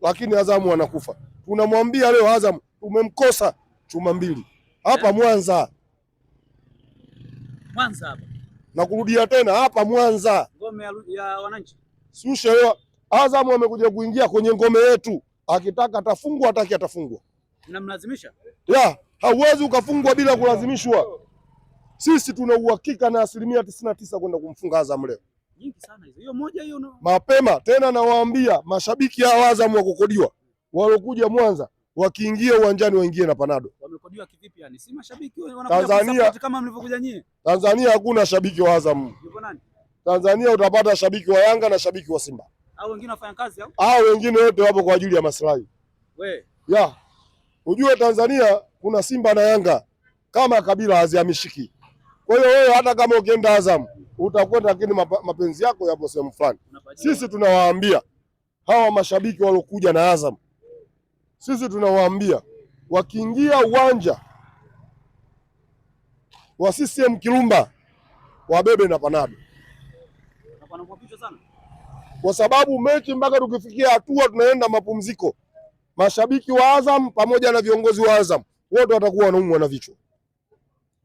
lakini Azamu anakufa. Tunamwambia leo Azamu tumemkosa chuma mbili hapa Mwanza. Mwanza hapa. Na kurudia tena hapa Mwanza. Ngome ya wananchi. Siushelewa. Azamu amekuja kuingia kwenye ngome yetu. Akitaka atafungwa, ataki atafungwa. Mnamlazimisha? Ya, hauwezi ukafungwa bila kulazimishwa. Sisi tuna uhakika na 99% kwenda kumfunga Azamu leo. Nyingi sana hizo. Hiyo moja hiyo no. Mapema tena nawaambia mashabiki hao Azamu wa kukodiwa walokuja Mwanza wakiingia uwanjani waingie na panado. Wamekodiwa kivipi yani? Si mashabiki wanakuja kama mlivyokuja nyie. Tanzania hakuna shabiki wa Azamu. Yuko nani? Tanzania utapata shabiki wa Yanga na shabiki wa Simba. Au wengine wafanya kazi au? Wengine wote wapo kwa ajili ya maslahi. Ya. Ujue Tanzania kuna Simba na Yanga kama kabila hazihamishiki. Kwa hiyo wewe hata kama ukienda Azamu utakwenda, lakini mapenzi yako yapo sehemu fulani. Sisi tunawaambia hawa mashabiki walokuja na Azamu, sisi tunawaambia wakiingia uwanja wa CCM Kirumba wabebe na panado, kwa sababu mechi mpaka tukifikia hatua tunaenda mapumziko, mashabiki wa Azamu pamoja na viongozi wa Azamu wote watakuwa wanaumwa na vichwa.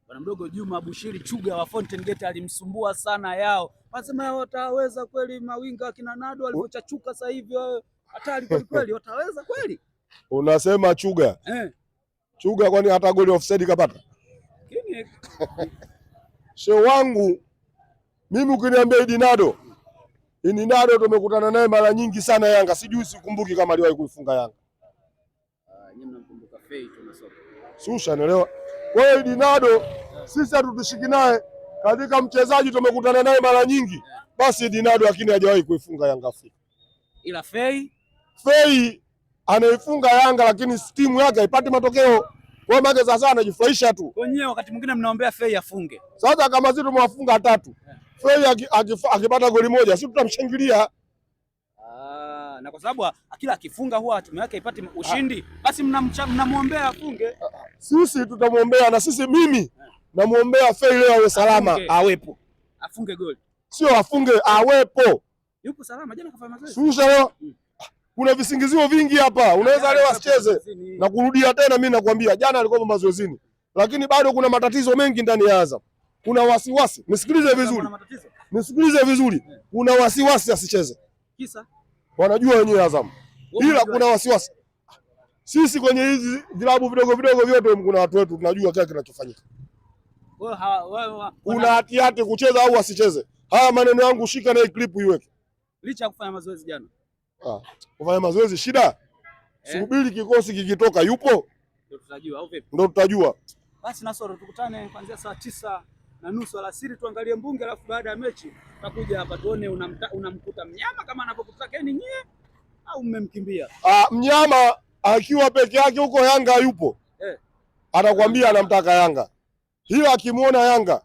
Bwana mdogo Juma Bushiri Chuga wa Fountain Gate alimsumbua sana Yao. Anasema wataweza kweli mawinga kina Nado walivyochachuka sasa hivi hatari kweli wataweza kweli? Unasema Chuga? Chuga kwani hata goli offside kapata? Shehe wangu mimi ukiniambia Idi Nado tumekutana naye mara nyingi sana Yanga. Sijui sikumbuki kama aliwahi kuifunga Yanga. Nyinyi mnamkumbuka Fei tunasoka. Susha naelewa. Kwa hiyo Idi Nado sisi hatutushiki naye katika mchezaji tumekutana naye mara nyingi. Basi Idi Nado lakini hajawahi kuifunga Yanga Afrika. Ila Fei anaifunga Yanga lakini timu yake haipati matokeo. Kwa maana sasa anajifurahisha tu. Wenyewe wakati mwingine mnaombea Fei afunge. Sasa kama sisi tumewafunga 3. Fei akipata goli moja sisi tutamshangilia. Na kwa sababu kila akifunga huwa timu yake ipate ushindi, basi mnamuombea afunge. Sisi tutamwombea na sisi mimi namuombea Fei leo awe salama, awepo. Afunge goli. Sio afunge, awepo. Yupo salama, jana kafanya mazoezi. Susha leo. Kuna visingizio vingi hapa. Unaweza leo asicheze. Na kurudia tena mimi nakwambia jana alikuwa mazoezini. Lakini bado kuna matatizo mengi ndani ya Azam. Kuna wasiwasi. Nisikilize vizuri. Kuna wasiwasi asicheze. Kisa? Wanajua wenyewe Azam. Ila kuna wasiwasi. Sisi kwenye hizi vilabu vidogo vyote kuna watu wetu tunajua kile kinachofanyika. Kuna hatihati kucheza au asicheze. Haya maneno yangu shika na clip iweke. Licha ya kufanya mazoezi jana. Kufanya mazoezi shida? Subiri kikosi kikitoka yupo? Ndio tutajua au vipi? Ndio tutajua. Basi Nasoro tukutane kuanzia saa 9:30 alasiri tuangalie mbunge, alafu baada ya mechi tutakuja hapa tuone unamkuta mnyama kama anapokutaka nyie au mmemkimbia. Mnyama akiwa peke yake huko Yanga yupo. Atakwambia anamtaka Yanga. Ila akimuona Yanga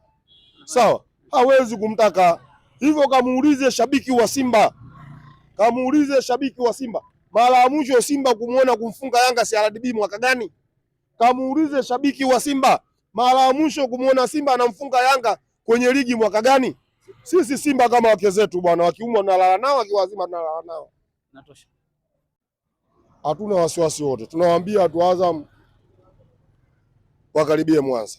sawa, hawezi kumtaka. Hivyo kamuulize shabiki wa Simba. Mara ya mwisho Simba kumuona kumfunga Yanga CRDB mwaka gani? Kamuulize shabiki wa Simba. Mara ya mwisho kumuona Simba anamfunga Yanga kwenye ligi mwaka gani? Sisi Simba kama wake zetu bwana, wakiumwa tunalala nao, wakiwazima tunalala nao. Natosha. Hatuna wasiwasi wote. Tunawaambia watu Azam wakaribie Mwanza.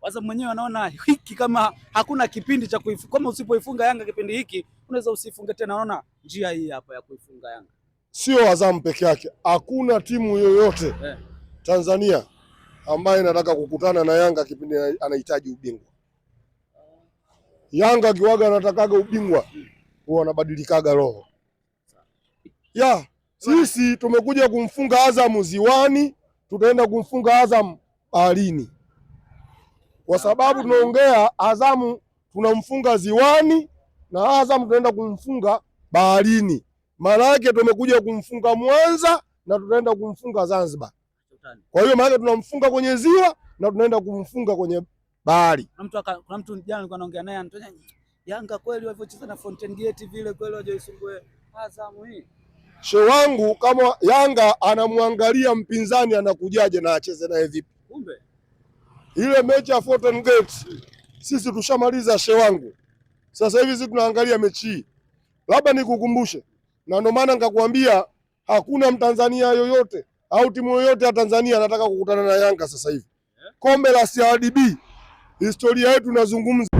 Azam mwenyewe anaona hiki kama hakuna kipindi cha kuifunga. Kama usipoifunga Yanga kipindi hiki, unaweza usifunge tena. Naona njia hii hapa ya kuifunga Yanga. Sio Azam peke yake. Hakuna timu yoyote Tanzania ambaye inataka kukutana na Yanga kipindi anahitaji ubingwa. Yanga kiwaga anatakaga ubingwa, huwa anabadilikaga roho. Sisi tumekuja kumfunga Azam Ziwani, tutaenda kumfunga Azam baharini. Kwa sababu tunaongea Azam tunamfunga Ziwani na Azam tunaenda kumfunga baharini. Maana yake tumekuja kumfunga Mwanza na tutaenda kumfunga Zanzibar. Kwa hiyo maana tunamfunga kwenye ziwa na tunaenda kumfunga kwenye bahari. Kuna mtu jana alikuwa anaongea naye anatoa Yanga kweli walivyocheza na Fountain Gate vile kweli wajoisumbue Azam hii. Shehe wangu kama Yanga anamwangalia mpinzani anakujaje na acheze naye vipi. Kumbe ile mechi ya Fountain Gate sisi tushamaliza shehe wangu. Sasa hivi sisi tunaangalia mechi hii. Labda nikukumbushe na ndio maana nikakwambia hakuna Mtanzania yoyote au timu yoyote ya Tanzania anataka kukutana na Yanga sasa hivi. Kombe la CRDB, historia yetu nazungumza.